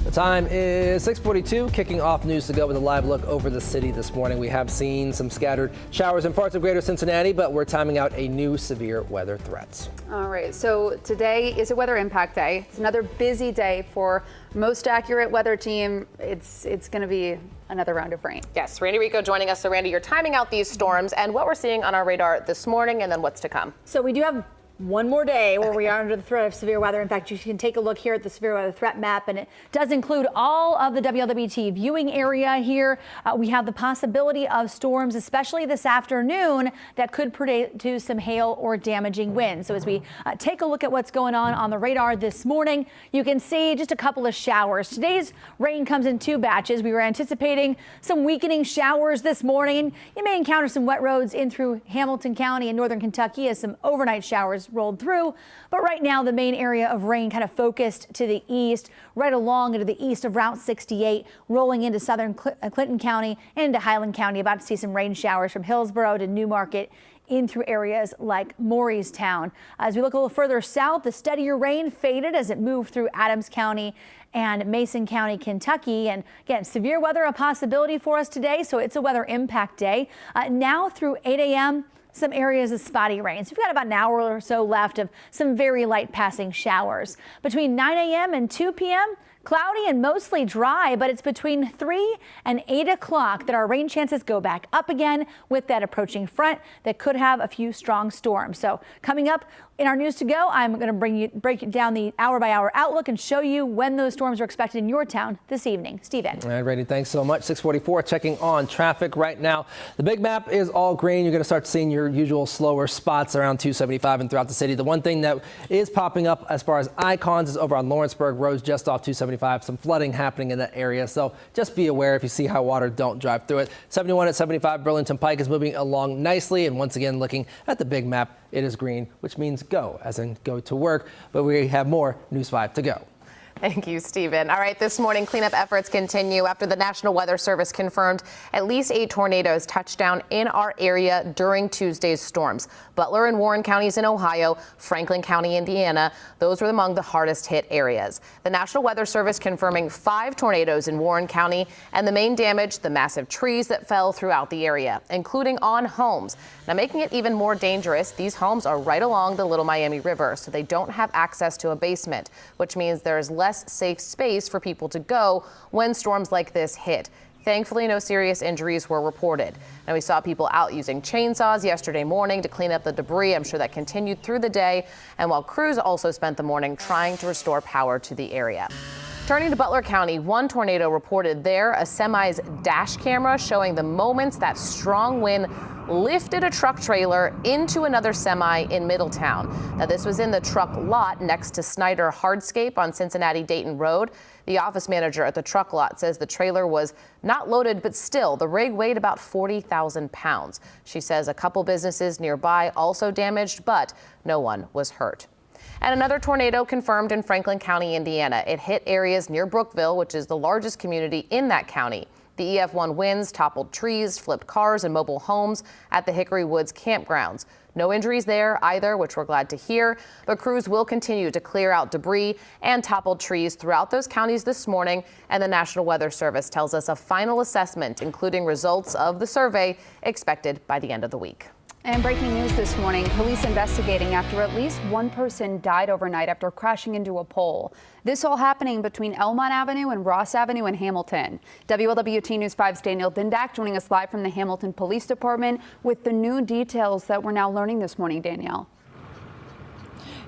The time is 6:42, kicking off News to Go with a live look over the city this morning. We have seen some scattered showers in parts of greater Cincinnati, but we're timing out a new severe weather threat. All right, so today is a weather impact day. It's another busy day for Most Accurate Weather Team. It's going to be another round of rain. Yes, Randy Rico joining us. So Randy, you're timing out these storms and what we're seeing on our radar this morning and then what's to come. So we do have one more day where we are under the threat of severe weather. In fact, you can take a look here at the severe weather threat map, and it does include all of the WLWT viewing area here. We have the possibility of storms, especially this afternoon, that could predict to some hail or damaging winds. So as we take a look at what's going on the radar this morning, you can see just a couple of showers. Today's rain comes in two batches. We were anticipating some weakening showers this morning. You may encounter some wet roads in through Hamilton County and northern Kentucky as some overnight showers rolled through. But right now, the main area of rain kind of focused to the east, right along into the east of Route 68, rolling into southern Clinton County and into Highland County. About to see some rain showers from Hillsborough to Newmarket in through areas like Morristown. As we look a little further south, the steadier rain faded as it moved through Adams County and Mason County, Kentucky. And again, severe weather a possibility for us today, so it's a weather impact day. Now through 8 a.m., some areas of spotty rain. So we've got about an hour or so left of some very light passing showers. Between 9 a.m. and 2 p.m., cloudy and mostly dry, but it's between 3 and 8 o'clock that our rain chances go back up again with that approaching front that could have a few strong storms. So coming up in our News to Go, I'm going to break down the hour-by-hour outlook and show you when those storms are expected in your town this evening. Steven. All right, Randy, thanks so much. 6:44, checking on traffic right now. The big map is all green. You're going to start seeing your usual slower spots around 275 and throughout the city. The one thing that is popping up as far as icons is over on Lawrenceburg Road, just off 275. Some flooding happening in that area, so just be aware if you see high water, don't drive through it. 71 at 75 Burlington Pike is moving along nicely, and once again, looking at the big map, it is green, which means go, as in go to work. But we have more News 5 to go. Thank you, Stephen. All right, this morning, cleanup efforts continue after the National Weather Service confirmed at least 8 tornadoes touched down in our area during Tuesday's storms. Butler and Warren counties in Ohio, Franklin County, Indiana, those were among the hardest hit areas. The National Weather Service confirming 5 tornadoes in Warren County, and the main damage, the massive trees that fell throughout the area, including on homes. Now, making it even more dangerous, these homes are right along the Little Miami River, so they don't have access to a basement, which means there's less safe space for people to go when storms like this hit. Thankfully, no serious injuries were reported. Now, we saw people out using chainsaws yesterday morning to clean up the debris. I'm sure that continued through the day. And while crews also spent the morning trying to restore power to the area. Turning to Butler County, one tornado reported there, a semi's dash camera showing the moments that strong wind lifted a truck trailer into another semi in Middletown. Now, this was in the truck lot next to Snyder Hardscape on Cincinnati-Dayton Road. The office manager at the truck lot says the trailer was not loaded, but still, the rig weighed about 40,000 pounds. She says a couple businesses nearby also damaged, but no one was hurt. And another tornado confirmed in Franklin County, Indiana. It hit areas near Brookville, which is the largest community in that county. The EF1 winds toppled trees, flipped cars and mobile homes at the Hickory Woods campgrounds. No injuries there either, which we're glad to hear. But crews will continue to clear out debris and toppled trees throughout those counties this morning. And the National Weather Service tells us a final assessment, including results of the survey, expected by the end of the week. And breaking news this morning, police investigating after at least one person died overnight after crashing into a pole. This all happening between Elmont Avenue and Ross Avenue in Hamilton. WLWT News 5's Danielle Dindak joining us live from the Hamilton Police Department with the new details that we're now learning this morning. Danielle.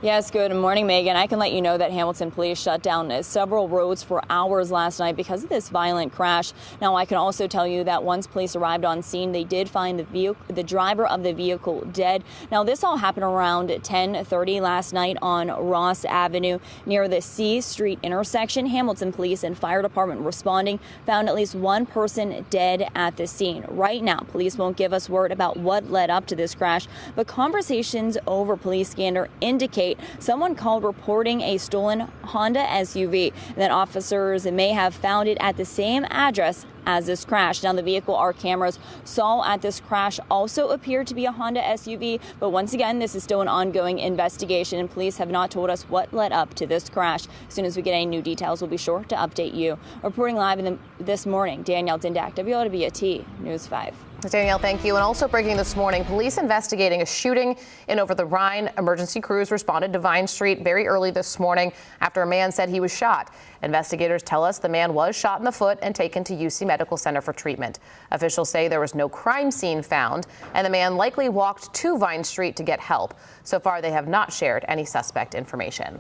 Yes, good morning, Megan. I can let you know that Hamilton police shut down several roads for hours last night because of this violent crash. Now, I can also tell you that once police arrived on scene, they did find the driver of the vehicle dead. Now, this all happened around 10:30 last night on Ross Avenue near the C Street intersection. Hamilton police and fire department responding found at least one person dead at the scene. Right now, police won't give us word about what led up to this crash, but conversations over police scanner indicate someone called reporting a stolen Honda SUV, and that officers may have found it at the same address as this crash. Now, the vehicle our cameras saw at this crash also appeared to be a Honda SUV, but once again, this is still an ongoing investigation, and police have not told us what led up to this crash. As soon as we get any new details, we'll be sure to update you. Reporting live this morning, Danielle Dindak, WLWT News 5. Danielle, thank you. And also breaking this morning, police investigating a shooting in Over the Rhine. Emergency crews responded to Vine Street very early this morning after a man said he was shot. Investigators tell us the man was shot in the foot and taken to UC Medical Center for treatment. Officials say there was no crime scene found, and the man likely walked to Vine Street to get help. So far, they have not shared any suspect information.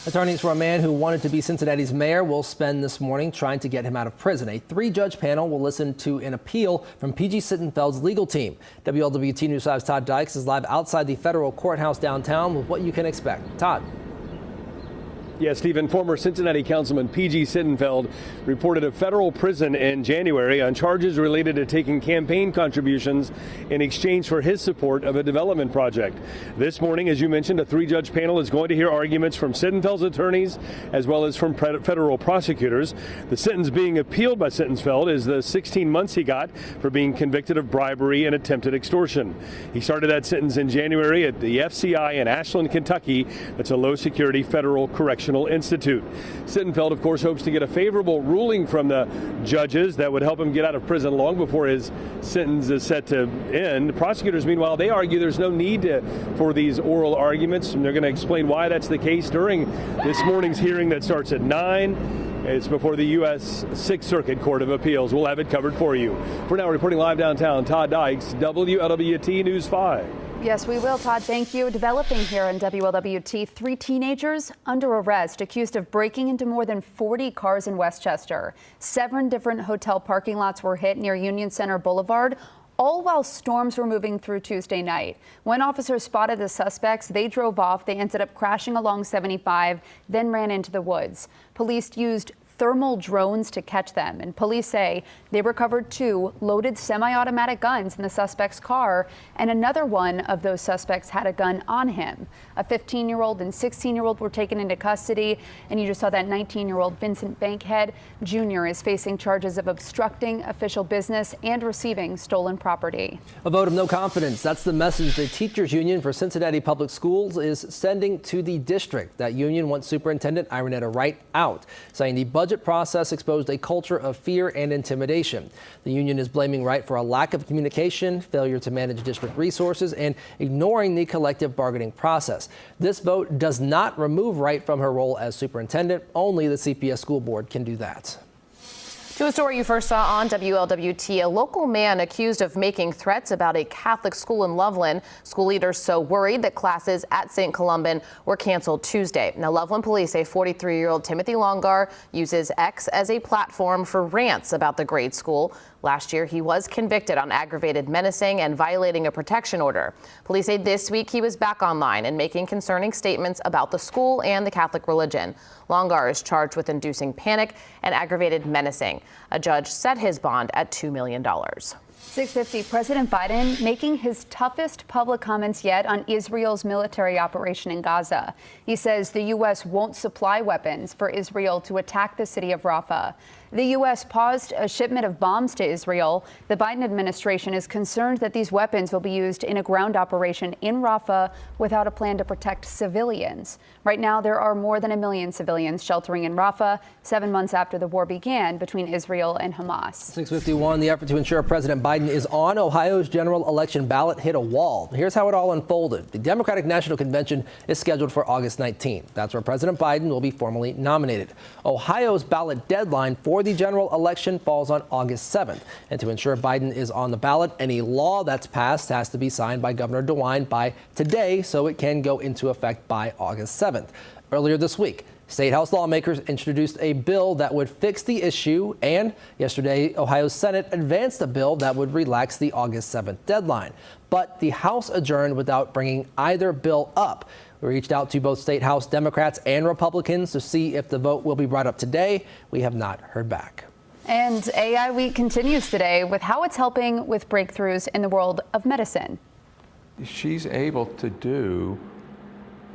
Attorneys for a man who wanted to be Cincinnati's mayor will spend this morning trying to get him out of prison. A 3-judge panel will listen to an appeal from P.G. Sittenfeld's legal team. WLWT News 5's Todd Dykes is live outside the federal courthouse downtown with what you can expect. Todd. Yeah, Stephen, former Cincinnati Councilman P.G. Sittenfeld reported a federal prison in January on charges related to taking campaign contributions in exchange for his support of a development project. This morning, as you mentioned, a 3-judge panel is going to hear arguments from Sittenfeld's attorneys as well as from federal prosecutors. The sentence being appealed by Sittenfeld is the 16 months he got for being convicted of bribery and attempted extortion. He started that sentence in January at the FCI in Ashland, Kentucky. That's a low-security federal correctional institute. Sittenfeld, of course, hopes to get a favorable ruling from the judges that would help him get out of prison long before his sentence is set to end. Prosecutors, meanwhile, they argue there's no need for these oral arguments, and they're going to explain why that's the case during this morning's hearing that starts at 9. It's before the U.S. 6th Circuit Court of Appeals. We'll have it covered for you. For now, reporting live downtown, Todd Dykes, WLWT News 5. Yes, we will, Todd. Thank you. Developing here on WLWT, 3 teenagers under arrest accused of breaking into more than 40 cars in Westchester. 7 different hotel parking lots were hit near Union Center Boulevard, all while storms were moving through Tuesday night. When officers spotted the suspects, they drove off. They ended up crashing along 75, then ran into the woods. Police used thermal drones to catch them, and police say they recovered 2 loaded semi-automatic guns in the suspect's car, and another one of those suspects had a gun on him. A 15-year-old and 16-year-old were taken into custody, and you just saw that 19-year-old Vincent Bankhead Jr. is facing charges of obstructing official business and receiving stolen property. A vote of no confidence. That's the message the Teachers Union for Cincinnati Public Schools is sending to the district. That union wants Superintendent Ironetta Wright out, saying the budget process exposed a culture of fear and intimidation. The union is blaming Wright for a lack of communication, failure to manage district resources, and ignoring the collective bargaining process. This vote does not remove Wright from her role as superintendent. Only the CPS school board can do that. To a story you first saw on WLWT, a local man accused of making threats about a Catholic school in Loveland. School leaders so worried that classes at St. Columban were canceled Tuesday. Now, Loveland police say 43-year-old Timothy Longar uses X as a platform for rants about the grade school. Last year, he was convicted on aggravated menacing and violating a protection order. Police say this week he was back online and making concerning statements about the school and the Catholic religion. Longar is charged with inducing panic and aggravated menacing. A judge set his bond at $2 million. 6:50, President Biden making his toughest public comments yet on Israel's military operation in Gaza. He says the U.S. won't supply weapons for Israel to attack the city of Rafah. The U.S. paused a shipment of bombs to Israel. The Biden administration is concerned that these weapons will be used in a ground operation in Rafah without a plan to protect civilians. Right now, there are more than 1 million civilians sheltering in Rafah, 7 months after the war began between Israel and Hamas. 6:51, the effort to ensure President Biden is on Ohio's general election ballot hit a wall. Here's how it all unfolded. The Democratic National Convention is scheduled for August 19th. That's where President Biden will be formally nominated. Ohio's ballot deadline for the general election falls on August 7th. And to ensure Biden is on the ballot, any law that's passed has to be signed by Governor DeWine by today so it can go into effect by August 7th. Earlier this week, State House lawmakers introduced a bill that would fix the issue, and yesterday, Ohio's Senate advanced a bill that would relax the August 7th deadline. But the House adjourned without bringing either bill up. We reached out to both State House Democrats and Republicans to see if the vote will be brought up today. We have not heard back. And AI Week continues today with how it's helping with breakthroughs in the world of medicine. She's able to do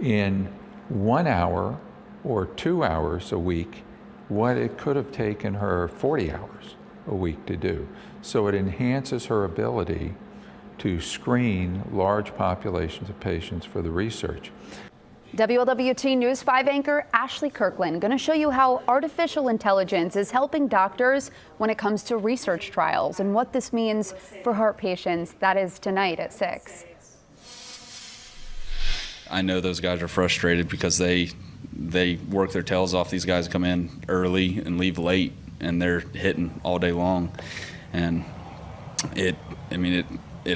in 1 hour or 2 hours a week what it could have taken her 40 hours a week to do. So it enhances her ability to screen large populations of patients for the research. WLWT News 5 anchor Ashley Kirkland going to show you how artificial intelligence is helping doctors when it comes to research trials and what this means for heart patients. That is tonight at 6. I know those guys are frustrated because they work their tails off. These guys come in early and leave late, and they're hitting all day long. And it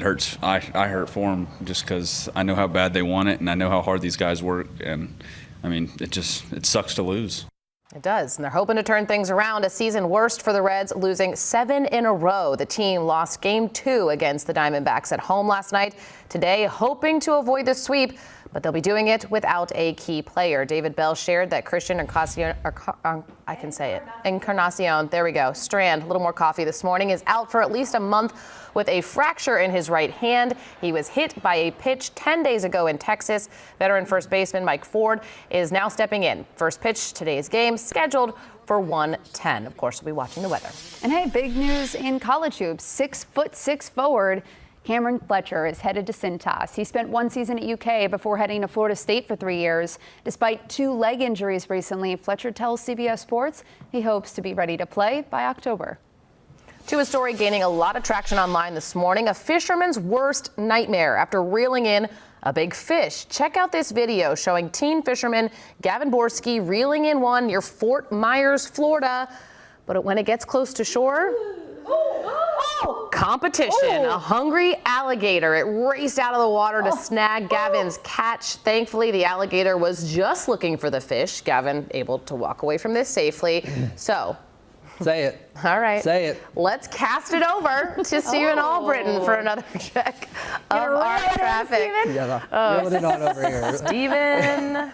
hurts. I hurt for them just because I know how bad they want it, and I know how hard these guys work. And I mean, it sucks to lose. It does, and they're hoping to turn things around. A season worst for the Reds, losing 7 in a row. The team lost Game 2 against the Diamondbacks at home last night. Today, hoping to avoid the sweep, but they'll be doing it without a key player. David Bell shared that Christian Encarnacion, there we go, Strand, a little more coffee this morning, is out for at least a month with a fracture in his right hand. He was hit by a pitch 10 days ago in Texas. Veteran first baseman Mike Ford is now stepping in. First pitch today's game scheduled for 1:10. Of course, we'll be watching the weather. And hey, big news in college hoops. 6'6" forward Cameron Fletcher is headed to Cintas. He spent 1 season at UK before heading to Florida State for 3 years. Despite 2 leg injuries recently, Fletcher tells CBS Sports he hopes to be ready to play by October. To a story gaining a lot of traction online this morning, a fisherman's worst nightmare after reeling in a big fish. Check out this video showing teen fisherman Gavin Borski reeling in one near Fort Myers, Florida. But when it gets close to shore, competition. A hungry alligator. It raced out of the water to snag Gavin's catch. Thankfully, the alligator was just looking for the fish. Gavin able to walk away from this safely. So, say it. All right. Say it. Let's cast it over to Stephen Albritton for another check of our traffic. Reel it on over here. Stephen.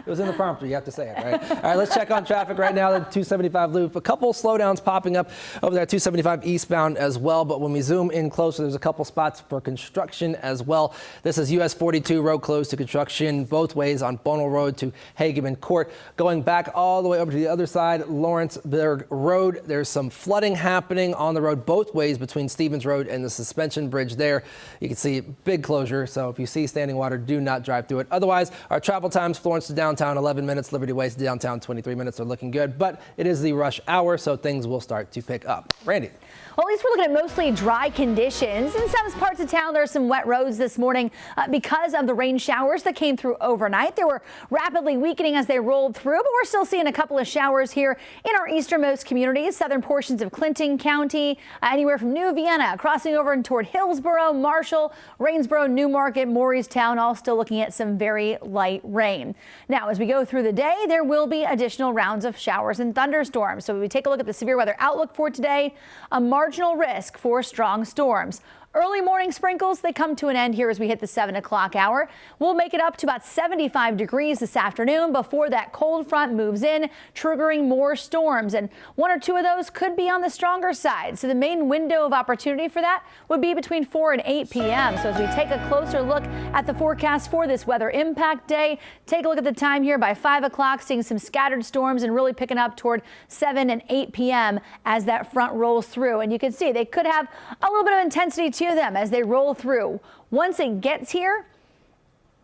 It was in the prompter. You have to say it, right? All right, let's check on traffic right now. The 275 loop. A couple slowdowns popping up over there, 275 eastbound as well. But when we zoom in closer, there's a couple spots for construction as well. This is US 42 road closed to construction both ways on Bonal Road to Hageman Court. Going back all the way over to the other side, Lawrenceburg Road. There's some flooding happening on the road both ways between Stevens Road and the suspension bridge there. You can see big closure. So if you see standing water, do not drive through it. Otherwise, our travel times, Florence to downtown, 11 minutes, Liberty Way to downtown, 23 minutes, are looking good, but it is the rush hour, so things will start to pick up. Randy. Well, at least we're looking at mostly dry conditions. In some parts of town, there are some wet roads this morning because of the rain showers that came through overnight. They were rapidly weakening as they rolled through, but we're still seeing a couple of showers here in our easternmost communities, southern portions of Clinton County, anywhere from New Vienna, crossing over and toward Hillsborough, Marshall, Rainsboro, Newmarket, Morristown, all still looking at some very light rain. Now, as we go through the day, there will be additional rounds of showers and thunderstorms. So we take a look at the severe weather outlook for today. A marginal risk for strong storms. Early morning sprinkles, they come to an end here as we hit the 7 o'clock hour. We'll make it up to about 75 degrees this afternoon before that cold front moves in, triggering more storms. And 1 or 2 of those could be on the stronger side. So the main window of opportunity for that would be between 4 and 8 p.m. So as we take a closer look at the forecast for this weather impact day, take a look at the time here by 5 o'clock, seeing some scattered storms and really picking up toward 7 and 8 p.m. as that front rolls through. And you can see they could have a little bit of intensity to them as they roll through. Once it gets here,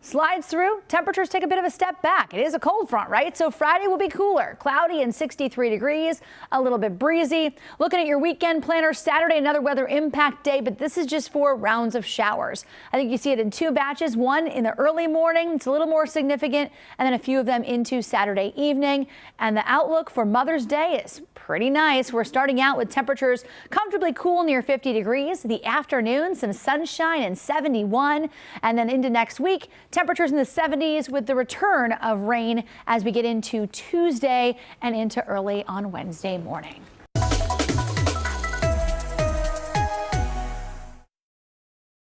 slides through, temperatures take a bit of a step back. It is a cold front, right? So Friday will be cooler, cloudy and 63 degrees, a little bit breezy. Looking at your weekend planner, Saturday, another weather impact day, but this is just for rounds of showers. I think you see it in 2 batches, one in the early morning. It's a little more significant, and then a few of them into Saturday evening. And the outlook for Mother's Day is pretty nice. We're starting out with temperatures comfortably cool near 50 degrees. The afternoon, some sunshine and 71. And then into next week, temperatures in the 70s with the return of rain as we get into Tuesday and into early on Wednesday morning.